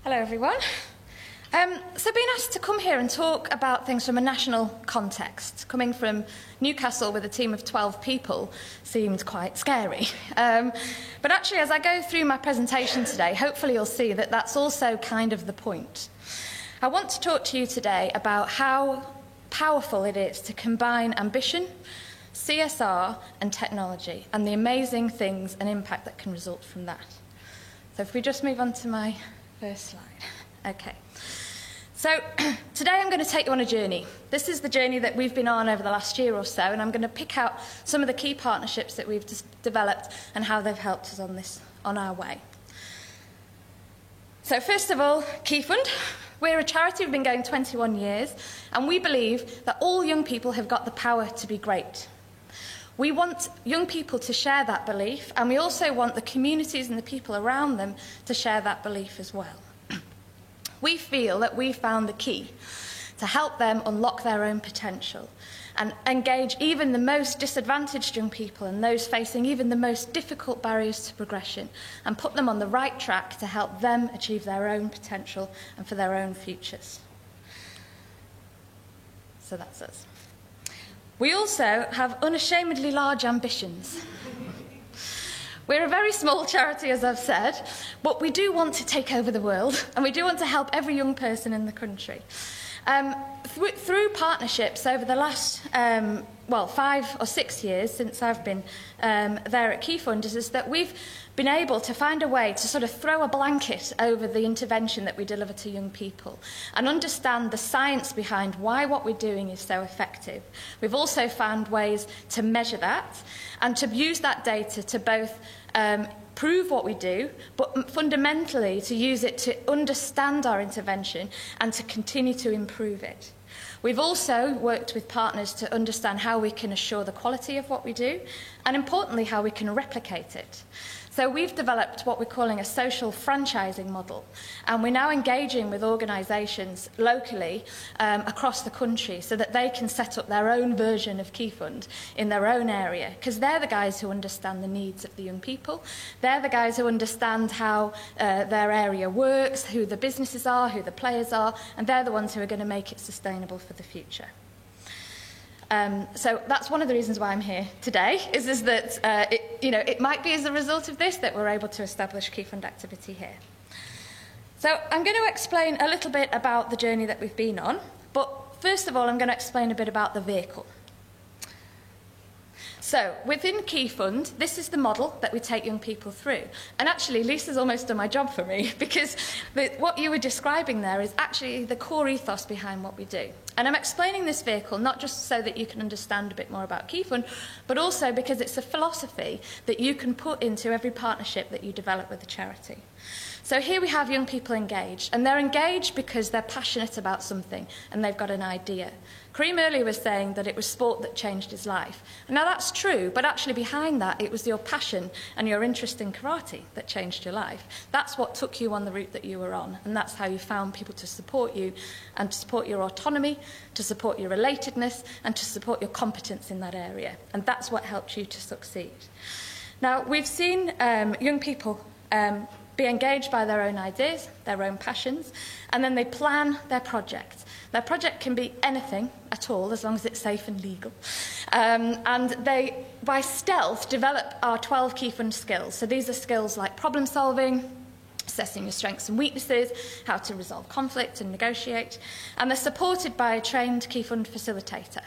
Hello everyone. So being asked to come here and talk about things from a national context, coming from Newcastle with a team of 12 people, seemed quite scary. But actually, as I go through my presentation today, hopefully you'll see that that's also kind of the point. I want to talk to you today about how powerful it is to combine ambition, CSR and technology, and the amazing things and impact that can result from that. So if we just move on to my first slide. Okay. So today I'm going to take you on a journey. This is the journey that we've been on over the last year or so, and I'm going to pick out some of the key partnerships that we've developed and how they've helped us on our way. So first of all, Key Fund. We're a charity, we've been going 21 years, and we believe that all young people have got the power to be great. We want young people to share that belief, and we also want the communities and the people around them to share that belief as well. We feel that we found the key to help them unlock their own potential and engage even the most disadvantaged young people and those facing even the most difficult barriers to progression and put them on the right track to help them achieve their own potential and for their own futures. So that's us. We also have unashamedly large ambitions. We're a very small charity, as I've said, but we do want to take over the world, and we do want to help every young person in the country. Through partnerships over the last, 5 or 6 years since I've been there at Key Fund, is that we've been able to find a way to sort of throw a blanket over the intervention that we deliver to young people and understand the science behind why what we're doing is so effective. We've also found ways to measure that and to use that data to both prove what we do, but fundamentally to use it to understand our intervention and to continue to improve it. We've also worked with partners to understand how we can assure the quality of what we do and, importantly, how we can replicate it. So we've developed what we're calling a social franchising model, and we're now engaging with organisations locally across the country so that they can set up their own version of Key Fund in their own area, because they're the guys who understand the needs of the young people. They're the guys who understand how their area works, who the businesses are, who the players are, and they're the ones who are going to make it sustainable for the future. So that's one of the reasons why I'm here today, is that it might be as a result of this that we're able to establish Key Fund activity here. So I'm going to explain a little bit about the journey that we've been on, but first of all I'm going to explain a bit about the vehicle. So, within Key Fund, this is the model that we take young people through. And actually, Lisa's almost done my job for me, because what you were describing there is actually the core ethos behind what we do. And I'm explaining this vehicle not just so that you can understand a bit more about Key Fund, but also because it's a philosophy that you can put into every partnership that you develop with the charity. So here we have young people engaged, and they're engaged because they're passionate about something and they've got an idea. Kareem earlier was saying that it was sport that changed his life. And now that's true, but actually behind that it was your passion and your interest in karate that changed your life. That's what took you on the route that you were on, and that's how you found people to support you and to support your autonomy, to support your relatedness, and to support your competence in that area. And that's what helped you to succeed. Now, we've seen young people be engaged by their own ideas, their own passions, and then they plan their project. Their project can be anything at all, as long as it's safe and legal. And they, by stealth, develop our 12 Key Fund skills. So these are skills like problem solving, assessing your strengths and weaknesses, how to resolve conflict and negotiate. And they're supported by a trained Key Fund facilitator.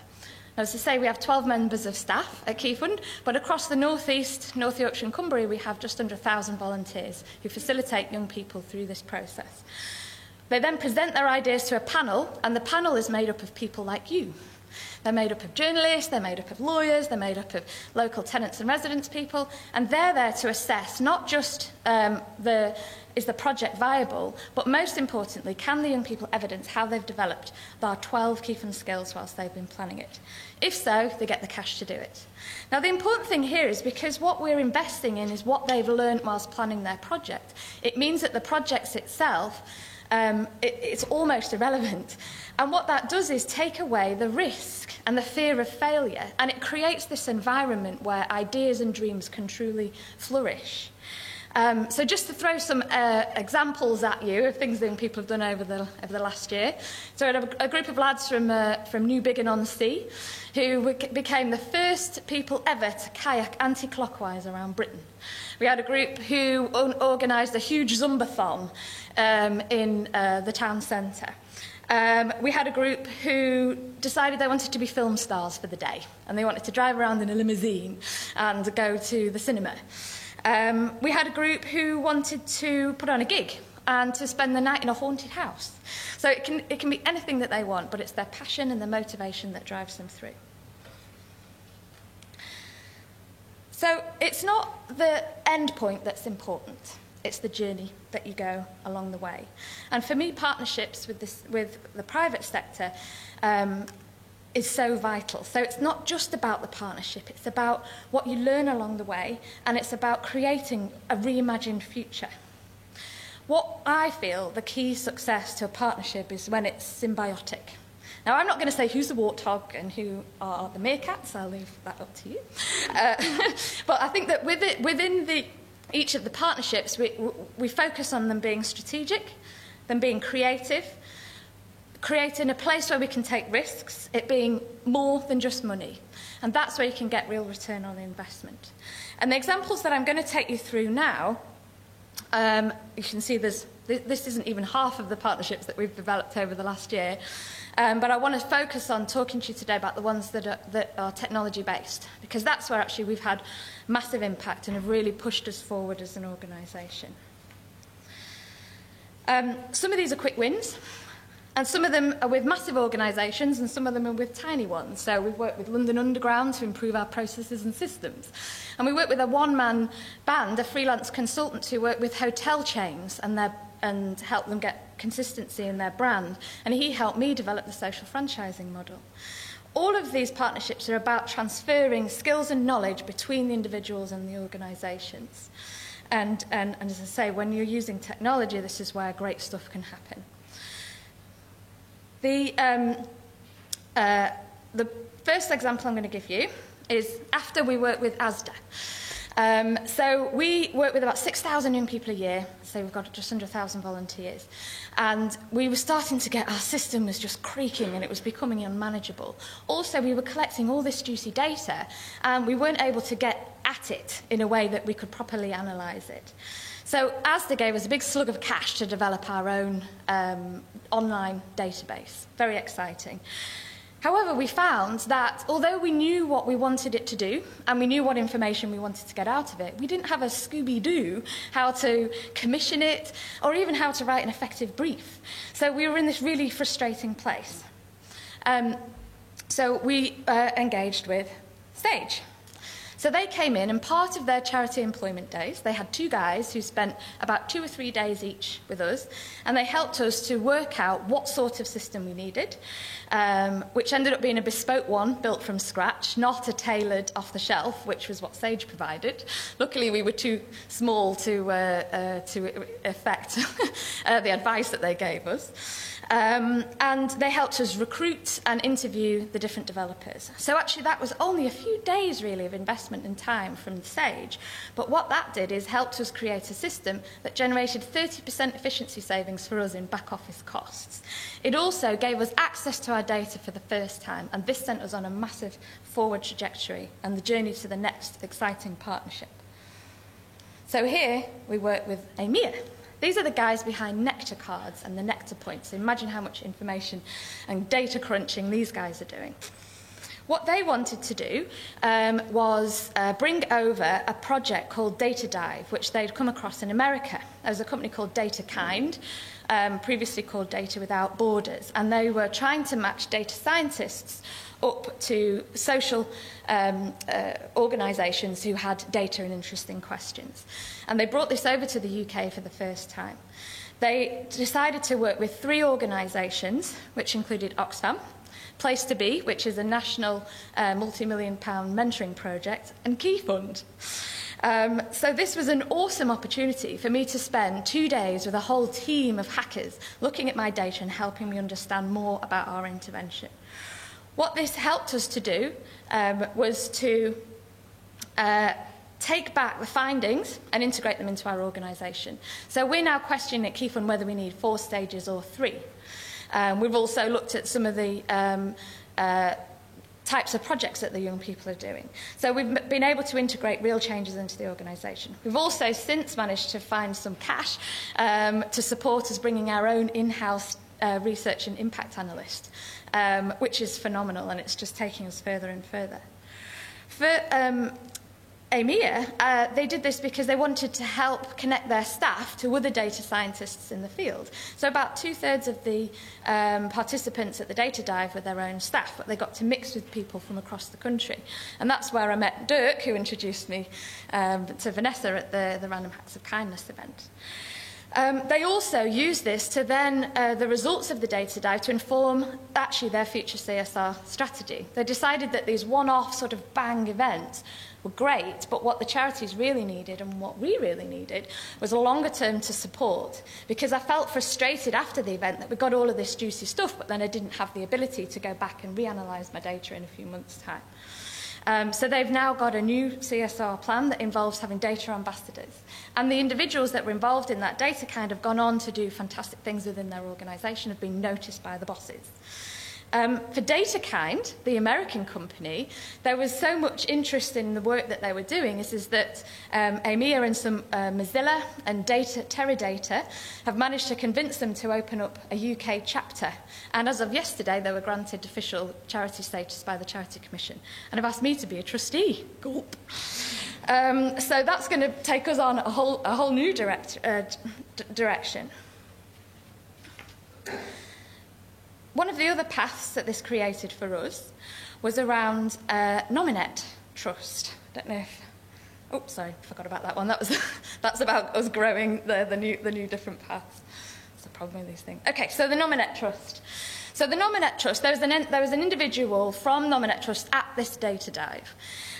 As I say, we have 12 members of staff at Key Fund, but across the North East, North Yorkshire and Cumbria, we have just under 1,000 volunteers who facilitate young people through this process. They then present their ideas to a panel, and the panel is made up of people like you. They're made up of journalists, they're made up of lawyers, they're made up of local tenants and residents people, and they're there to assess not just is the project viable, but most importantly, can the young people evidence how they've developed our 12 Key Fund skills whilst they've been planning it? If so, they get the cash to do it. Now, the important thing here is because what we're investing in is what they've learned whilst planning their project. It means that the project itself, it's almost irrelevant. And what that does is take away the risk and the fear of failure, and it creates this environment where ideas and dreams can truly flourish. So just to throw some examples at you of things that people have done over the last year. So we had a group of lads from New Biggin-on-Sea who became the first people ever to kayak anti-clockwise around Britain. We had a group who organised a huge Zumbathon in the town centre. We had a group who decided they wanted to be film stars for the day, and they wanted to drive around in a limousine and go to the cinema. We had a group who wanted to put on a gig and to spend the night in a haunted house. So it can be anything that they want, but it's their passion and their motivation that drives them through. So it's not the end point that's important. It's the journey that you go along the way. And for me, partnerships with the private sector is so vital. So it's not just about the partnership, it's about what you learn along the way, and it's about creating a reimagined future. What I feel the key success to a partnership is when it's symbiotic. Now, I'm not going to say who's the warthog and who are the meerkats. I'll leave that up to you. But I think that within each of the partnerships, we focus on them being strategic, them being creative, creating a place where we can take risks, it being more than just money. And that's where you can get real return on the investment. And the examples that I'm going to take you through now, you can see this isn't even half of the partnerships that we've developed over the last year. But I want to focus on talking to you today about the ones that are technology-based, because that's where actually we've had massive impact and have really pushed us forward as an organisation. Some of these are quick wins, and some of them are with massive organisations, and some of them are with tiny ones. So we've worked with London Underground to improve our processes and systems. And we work with a one-man band, a freelance consultant who worked with hotel chains and help them get consistency in their brand. And he helped me develop the social franchising model. All of these partnerships are about transferring skills and knowledge between the individuals and the organisations. And as I say, when you're using technology, this is where great stuff can happen. The first example I'm going to give you is after we work with ASDA. So we work with about 6,000 young people a year, so we've got just under 1,000 volunteers. And we were starting to get, our system was just creaking and it was becoming unmanageable. Also, we were collecting all this juicy data and we weren't able to get at it in a way that we could properly analyse it. So ASDA gave us a big slug of cash to develop our own online database. Very exciting. However, we found that although we knew what we wanted it to do and we knew what information we wanted to get out of it, we didn't have a Scooby-Doo how to commission it or even how to write an effective brief. So we were in this really frustrating place. So we engaged with Sage. So they came in, and part of their charity employment days, they had 2 guys who spent about 2 or 3 days each with us, and they helped us to work out what sort of system we needed, which ended up being a bespoke one built from scratch, not a tailored off-the-shelf, which was what Sage provided. Luckily, we were too small to affect the advice that they gave us. And they helped us recruit and interview the different developers. So actually that was only a few days really of investment and time from Sage, but what that did is helped us create a system that generated 30% efficiency savings for us in back office costs. It also gave us access to our data for the first time, and this sent us on a massive forward trajectory and the journey to the next exciting partnership. So here we work with EMEA. These are the guys behind Nectar cards and the Nectar points. So imagine how much information and data crunching these guys are doing. What they wanted to do was bring over a project called Data Dive, which they'd come across in America. There was a company called DataKind, previously called Data Without Borders, and they were trying to match data scientists up to social organisations who had data and interesting questions. And they brought this over to the UK for the first time. They decided to work with 3 organisations, which included Oxfam, Place to Be, which is a national multi-million-pound mentoring project, and Key Fund. So this was an awesome opportunity for me to spend 2 days with a whole team of hackers looking at my data and helping me understand more about our intervention. What this helped us to do was to take back the findings and integrate them into our organisation. So we're now questioning at Key Fund whether we need 4 stages or 3. We've also looked at some of the types of projects that the young people are doing. So we've been able to integrate real changes into the organisation. We've also since managed to find some cash to support us bringing our own in-house research and impact analyst, which is phenomenal, and it's just taking us further and further. For EMEA, they did this because they wanted to help connect their staff to other data scientists in the field. So about 2/3 of the participants at the data dive were their own staff, but they got to mix with people from across the country. And that's where I met Dirk, who introduced me to Vanessa at the Random Acts of Kindness event. They also used this to then, the results of the data dive, to inform actually their future CSR strategy. They decided that these one-off sort of bang events were great, but what the charities really needed and what we really needed was a longer term to support, because I felt frustrated after the event that we got all of this juicy stuff, but then I didn't have the ability to go back and reanalyse my data in a few months' time. So they've now got a new CSR plan that involves having data ambassadors. And the individuals that were involved in that data kind of gone on to do fantastic things within their organisation, have been noticed by the bosses. For DataKind, the American company, there was so much interest in the work that they were doing is that EMEA and some Mozilla and Teradata have managed to convince them to open up a UK chapter. And as of yesterday, they were granted official charity status by the Charity Commission and have asked me to be a trustee. Gulp. So that's going to take us on a whole new direction. One of the other paths that this created for us was around Nominet Trust. I don't know if... Oh, sorry, forgot about that one. That's about us growing the new different paths. That's the problem with these things. Okay, so the Nominet Trust. So the Nominet Trust, there was an individual from Nominet Trust at this data dive.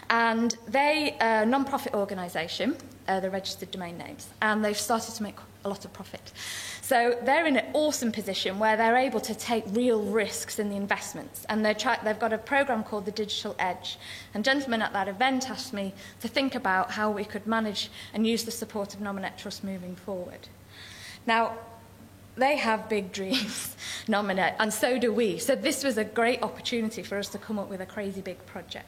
And they are a non-profit organisation, they're registered domain names, and they've started to make a lot of profit. So they're in an awesome position where they're able to take real risks in the investments, and they've got a programme called the Digital Edge. And gentlemen at that event asked me to think about how we could manage and use the support of Nominet Trust moving forward. Now, they have big dreams, Nominet, and so do we. So this was a great opportunity for us to come up with a crazy big project.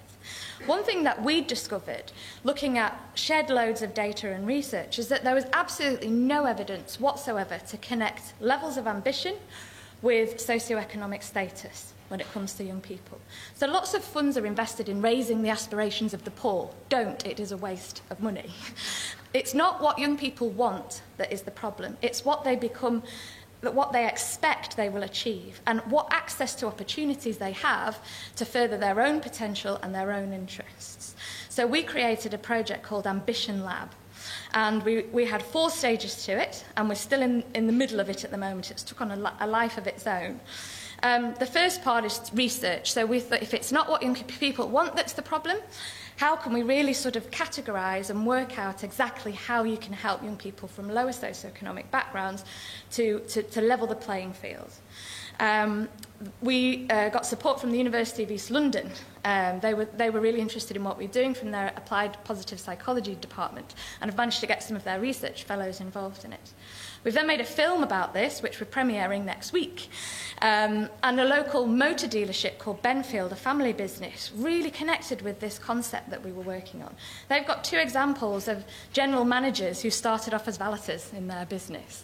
One thing that we discovered, looking at shed loads of data and research, is that there was absolutely no evidence whatsoever to connect levels of ambition with socioeconomic status when it comes to young people. So lots of funds are invested in raising the aspirations of the poor. Don't, it is a waste of money. It's not what young people want that is the problem. It's what they become, what they expect they will achieve, and what access to opportunities they have to further their own potential and their own interests. So we created a project called Ambition Lab, and we had 4 stages to it, and we're still in the middle of it at the moment. It's took on a life of its own. The first part is research. So we thought, if it's not what young people want that's the problem, how can we really sort of categorise and work out exactly how you can help young people from lower socioeconomic backgrounds to level the playing field? We got support from the University of East London. They were really interested in what we were doing from their Applied Positive Psychology department, and have managed to get some of their research fellows involved in it. We've then made a film about this, which we're premiering next week. And a local motor dealership called Benfield, a family business, really connected with this concept that we were working on. They've got 2 examples of general managers who started off as valeters in their business.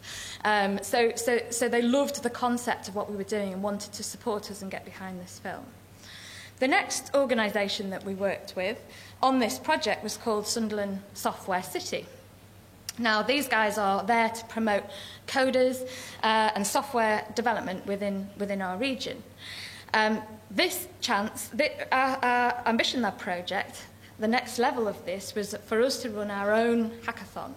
So they loved the concept of what we were doing and wanted to support us and get behind this film. The next organisation that we worked with on this project was called Sunderland Software City. Now, these guys are there to promote coders and software development within our region. Our Ambition Lab project, the next level of this was for us to run our own hackathon.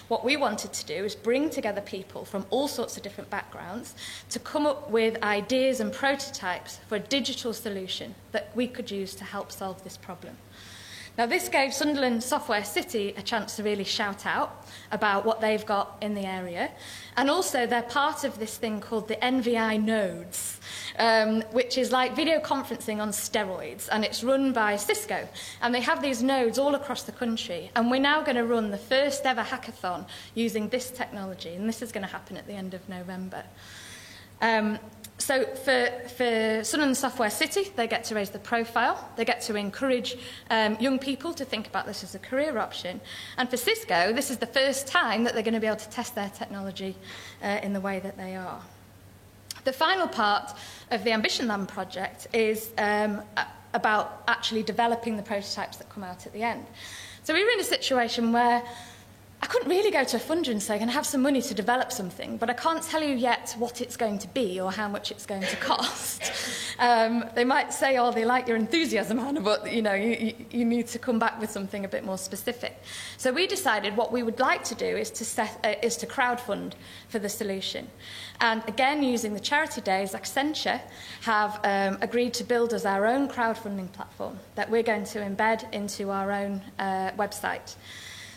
What we wanted to do is bring together people from all sorts of different backgrounds to come up with ideas and prototypes for a digital solution that we could use to help solve this problem. Now, this gave Sunderland Software City a chance to really shout out about what they've got in the area. And also, they're part of this thing called the NVI Nodes, which is like video conferencing on steroids, and it's run by Cisco. And they have these nodes all across the country, and we're now going to run the first ever hackathon using this technology, and this is going to happen at the end of November. So for Sunderland Software City, they get to raise the profile, they get to encourage young people to think about this as a career option. And for Cisco, this is the first time that they're going to be able to test their technology in the way that they are. The final part of the Ambition Land project is about actually developing the prototypes that come out at the end. So we were in a situation where I couldn't really go to a funder and say, can I have some money to develop something, but I can't tell you yet what it's going to be or how much it's going to cost. They might say, oh, they like your enthusiasm, Hannah, but you need to come back with something a bit more specific. So we decided what we would like to do is to crowdfund for the solution. And again, using the charity days, Accenture have agreed to build us our own crowdfunding platform that we're going to embed into our own website.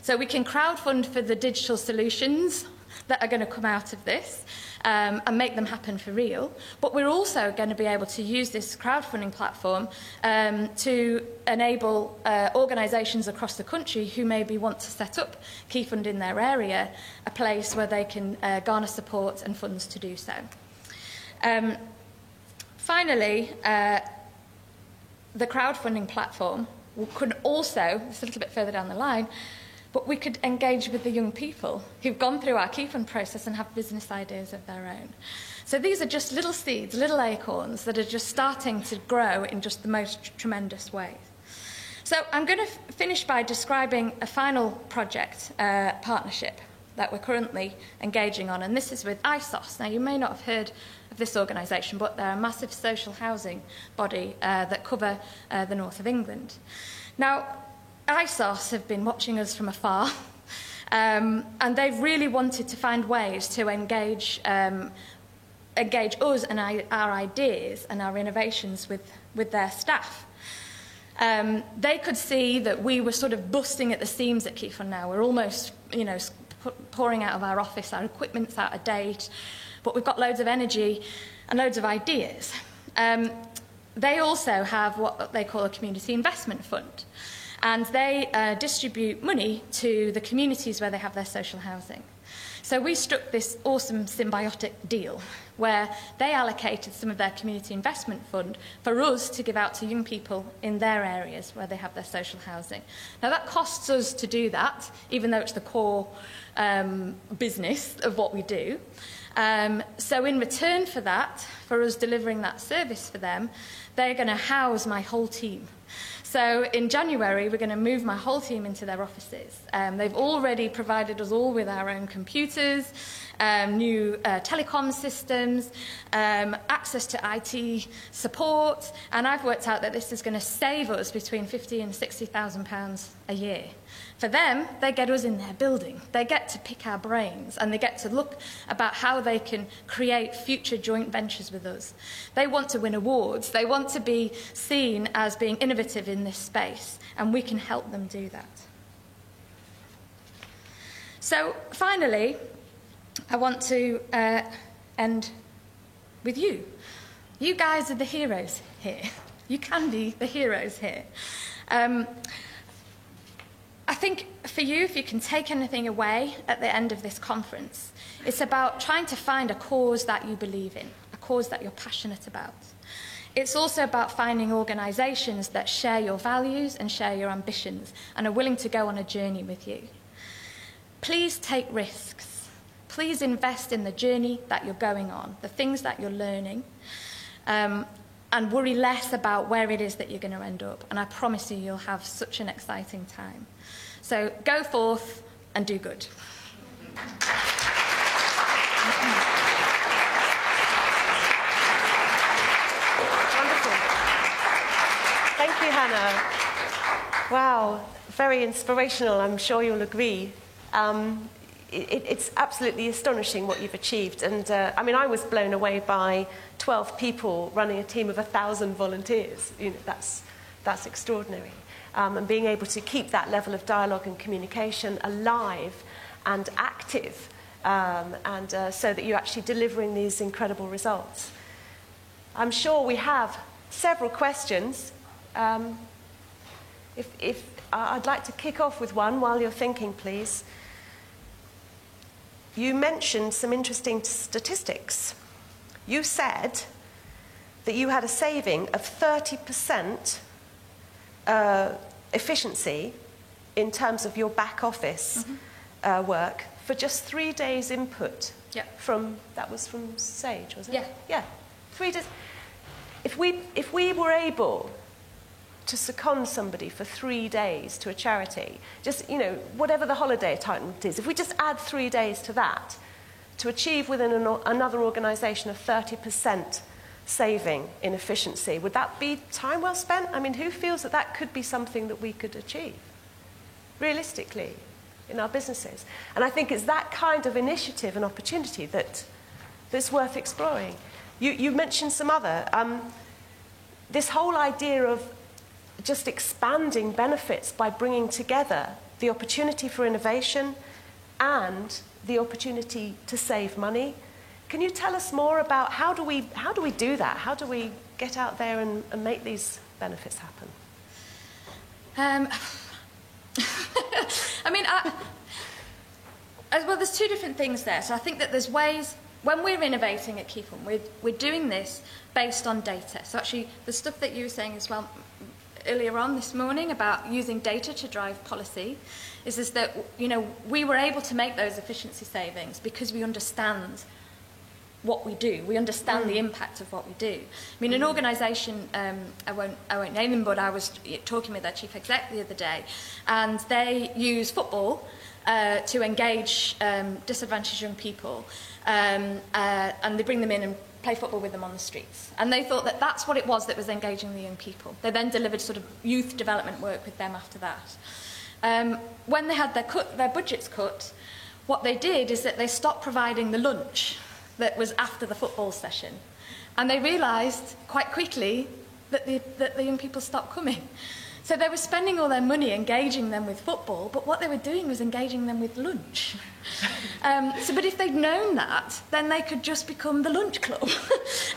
So we can crowdfund for the digital solutions that are going to come out of this and make them happen for real. But we're also going to be able to use this crowdfunding platform to enable organisations across the country who maybe want to set up KeyFund in their area, a place where they can garner support and funds to do so. Finally, the crowdfunding platform could also, it's a little bit further down the line, but we could engage with the young people who've gone through our KeyFund process and have business ideas of their own. So these are just little seeds, little acorns that are just starting to grow in just the most tremendous ways. So I'm going to finish by describing a final project partnership that we're currently engaging on, and this is with ISOS. Now, you may not have heard of this organisation, but they're a massive social housing body that cover the north of England. Now, ISOS have been watching us from afar, and they've really wanted to find ways to engage us and our ideas and our innovations with their staff. They could see that we were sort of busting at the seams at KeyFund now. We're almost, pouring out of our office, our equipment's out of date, but we've got loads of energy and loads of ideas. They also have what they call a community investment fund. And they distribute money to the communities where they have their social housing. So we struck this awesome symbiotic deal where they allocated some of their community investment fund for us to give out to young people in their areas where they have their social housing. Now, that costs us to do that, even though it's the core business of what we do. So in return for that, for us delivering that service for them, they're going to house my whole team. So in January, we're going to move my whole team into their offices. They've already provided us all with our own computers, new telecom systems, access to IT support, and I've worked out that this is going to save us between £50,000 and £60,000 a year. For them, they get us in their building. They get to pick our brains, and they get to look about how they can create future joint ventures with us. They want to win awards. They want to be seen as being innovative in this space, and we can help them do that. So, finally, I want to end with you. You guys are the heroes here. You can be the heroes here. I think for you, if you can take anything away at the end of this conference, it's about trying to find a cause that you believe in, a cause that you're passionate about. It's also about finding organisations that share your values and share your ambitions and are willing to go on a journey with you. Please take risks. Please invest in the journey that you're going on, the things that you're learning, and worry less about where it is that you're going to end up. And I promise you, you'll have such an exciting time. So go forth and do good. Wonderful. Thank you, Hannah. Wow, very inspirational, I'm sure you'll agree. It's absolutely astonishing what you've achieved. And I mean, I was blown away by 12 people running a team of 1,000 volunteers. That's extraordinary. And being able to keep that level of dialogue and communication alive and active, so that you're actually delivering these incredible results. I'm sure we have several questions. I'd like to kick off with one while you're thinking, please. You mentioned some interesting statistics. You said that you had a saving of 30% efficiency in terms of your back office work for just 3 days input. Yeah. That was from Sage, was it? Yeah. Yeah. 3 days. If we were able to second somebody for 3 days to a charity, just, you know, whatever the holiday entitlement is, if we just add 3 days to that, to achieve within another organisation a 30% saving in efficiency, would that be time well spent? I mean, who feels that that could be something that we could achieve, realistically, in our businesses? And I think it's that kind of initiative and opportunity that's worth exploring. You mentioned some other. This whole idea of just expanding benefits by bringing together the opportunity for innovation and the opportunity to save money. Can you tell us more about how do we do that? How do we get out there and make these benefits happen? I mean, well, there's two different things there. So I think that there's ways, when we're innovating at Keyfund, we're doing this based on data. So actually, the stuff that you were saying as well earlier on this morning about using data to drive policy is that, you know, we were able to make those efficiency savings because we understand what we do. We understand the impact of what we do. I mean, an organisation, I won't name them, but I was talking with their chief exec the other day, and they use football to engage disadvantaged young people, and they bring them in and play football with them on the streets. And they thought that that's what it was that was engaging the young people. They then delivered sort of youth development work with them after that. When they had their budgets cut, what they did is that they stopped providing the lunch that was after the football session. And they realised quite quickly that the young people stopped coming. So they were spending all their money engaging them with football, but what they were doing was engaging them with lunch. But if they'd known that, then they could just become the lunch club. So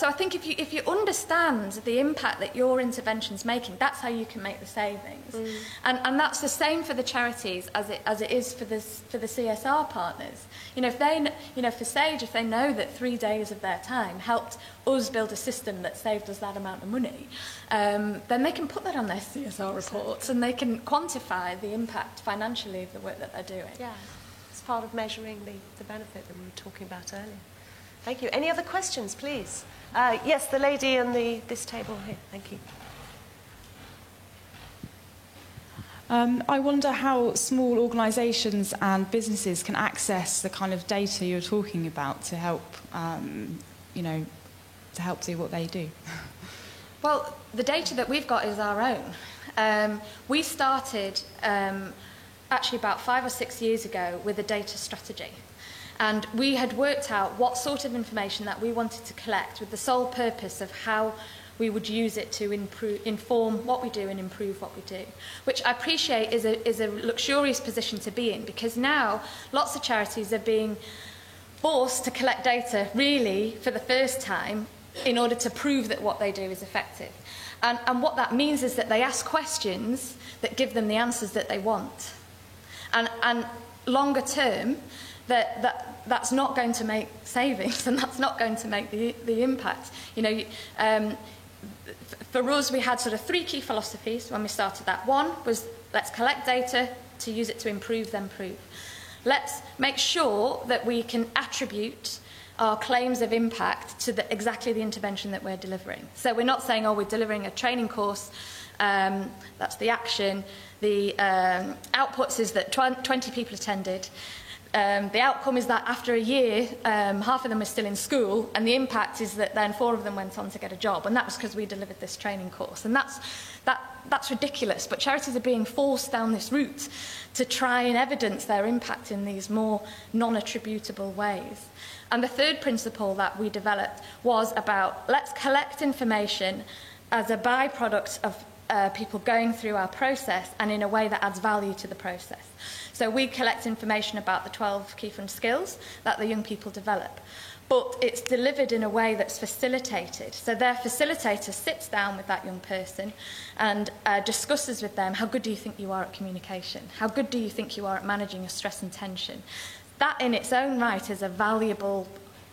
I think if you understand the impact that your intervention's making, that's how you can make the savings. And that's the same for the charities as it is for the CSR partners. You know, if they, you know, for Sage, if they know that 3 days of their time helped us build a system that saved us that amount of money, then they can put that on their CSR reports and they can quantify the impact financially of the work that they're doing. Yeah, it's part of measuring the benefit that we were talking about earlier. Thank you. Any other questions, please? Yes, the lady on this table here. Thank you. I wonder how small organisations and businesses can access the kind of data you're talking about to help, to help do what they do. Well, the data that we've got is our own. We started actually about 5 or 6 years ago with a data strategy. And we had worked out what sort of information that we wanted to collect with the sole purpose of how we would use it to inform what we do and improve what we do, which I appreciate is a luxurious position to be in, because now lots of charities are being forced to collect data really for the first time in order to prove that what they do is effective. And what that means is that they ask questions that give them the answers that they want. And longer term, that's not going to make savings, and that's not going to make the impact. You know, for us, we had sort of 3 key philosophies when we started that. One was, let's collect data to use it to improve, then prove. Let's make sure that we can attribute our claims of impact to exactly the intervention that we're delivering. So we're not saying, oh, we're delivering a training course, that's the action. The outputs is that 20 people attended. The outcome is that after a year, half of them are still in school, and the impact is that then 4 of them went on to get a job, and that was because we delivered this training course. And that's ridiculous, but charities are being forced down this route to try and evidence their impact in these more non-attributable ways. And the third principle that we developed was about, let's collect information as a byproduct of people going through our process and in a way that adds value to the process. So we collect information about the 12 Key Fund skills that the young people develop, but it's delivered in a way that's facilitated. So their facilitator sits down with that young person and discusses with them, how good do you think you are at communication? How good do you think you are at managing your stress and tension? That in its own right is a valuable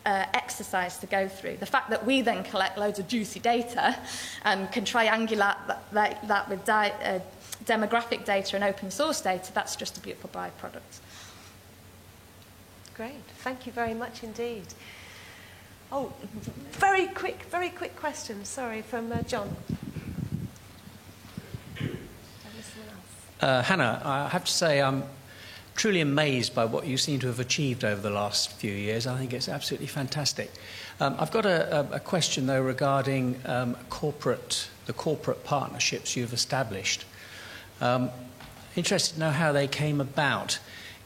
exercise to go through. The fact that we then collect loads of juicy data and can triangulate that with demographic data and open source data, that's just a beautiful byproduct. Great, thank you very much indeed. Oh, very quick question, sorry, from John. Hannah, I have to say I'm truly amazed by what you seem to have achieved over the last few years. I think it's absolutely fantastic. I've got a question, though, regarding the corporate partnerships you've established. Interested to know how they came about.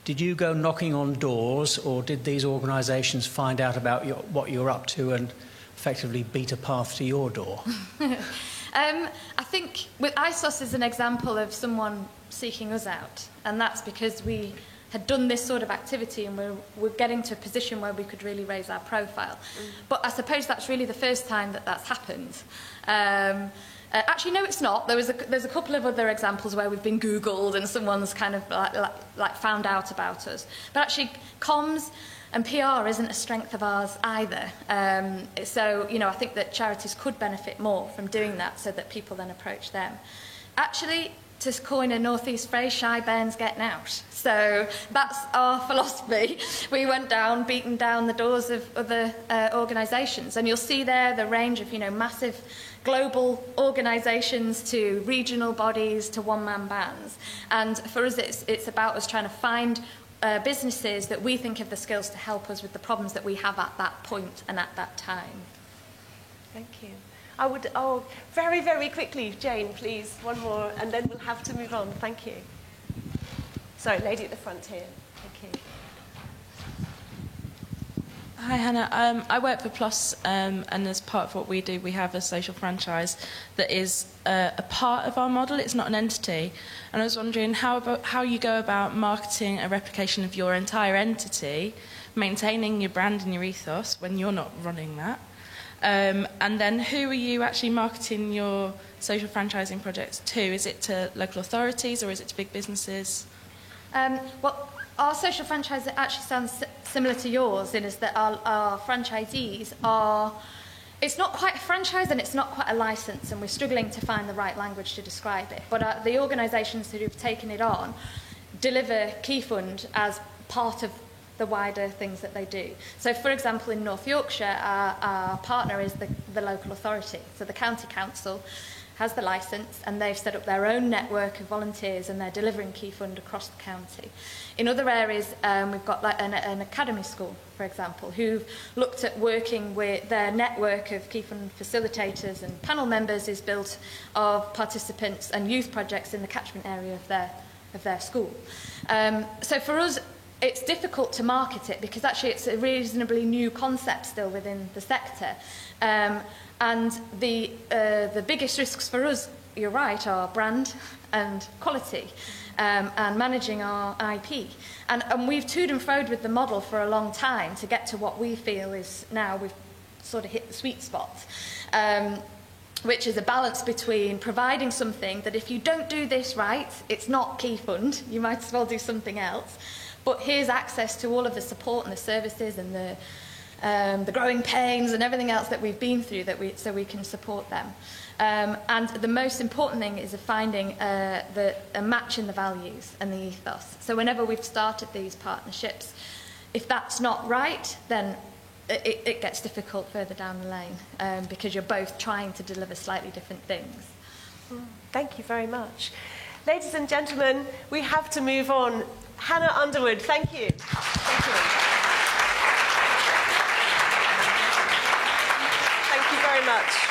Did you go knocking on doors, or did these organisations find out about what you're up to and effectively beat a path to your door? I think with ISOS is an example of someone seeking us out, and that's because we had done this sort of activity and we're getting to a position where we could really raise our profile. But I suppose that's really the first time that that's happened. Actually, no, it's not. There's a couple of other examples where we've been Googled and someone's kind of like found out about us. But actually, comms and PR isn't a strength of ours either. So, you know, I think that charities could benefit more from doing that so that people then approach them. Actually, to coin a Northeast phrase, shy bairns getting out. So that's our philosophy. We went down, beaten down the doors of other organisations, and you'll see there the range of, you know, massive global organisations to regional bodies to one-man bands. And for us, it's about us trying to find businesses that we think have the skills to help us with the problems that we have at that point and at that time. Thank you. I would, very, very quickly, Jane, please, one more, and then we'll have to move on. Thank you. Sorry, lady at the front here. Thank you. Hi, Hannah. I work for PLOS, and as part of what we do, we have a social franchise that is a part of our model. It's not an entity. And I was wondering how you go about marketing a replication of your entire entity, maintaining your brand and your ethos when you're not running that. And then who are you actually marketing your social franchising projects to? Is it to local authorities or is it to big businesses? Well, our social franchise actually sounds similar to yours in is that our franchisees are... It's not quite a franchise and it's not quite a licence, and we're struggling to find the right language to describe it. But the organisations who have taken it on deliver Key Fund as part of the wider things that they do. So, for example, in North Yorkshire, our partner is the local authority. So the county council has the licence and they've set up their own network of volunteers and they're delivering Key Fund across the county. In other areas, we've got like an academy school, for example, who've looked at working with their network of Key Fund facilitators and panel members is built of participants and youth projects in the catchment area of their school. So for us, it's difficult to market it because actually it's a reasonably new concept still within the sector. And the biggest risks for us, you're right, are brand and quality and managing our IP. And we've toed and froed with the model for a long time to get to what we feel is now we've sort of hit the sweet spot, which is a balance between providing something that if you don't do this right, it's not Key Fund, you might as well do something else. But here's access to all of the support and the services and the growing pains and everything else that we've been through so we can support them. And the most important thing is finding a match in the values and the ethos. So whenever we've started these partnerships, if that's not right, then it gets difficult further down the lane because you're both trying to deliver slightly different things. Thank you very much. Ladies and gentlemen, we have to move on. Hannah Underwood, thank you. Thank you. Thank you very much.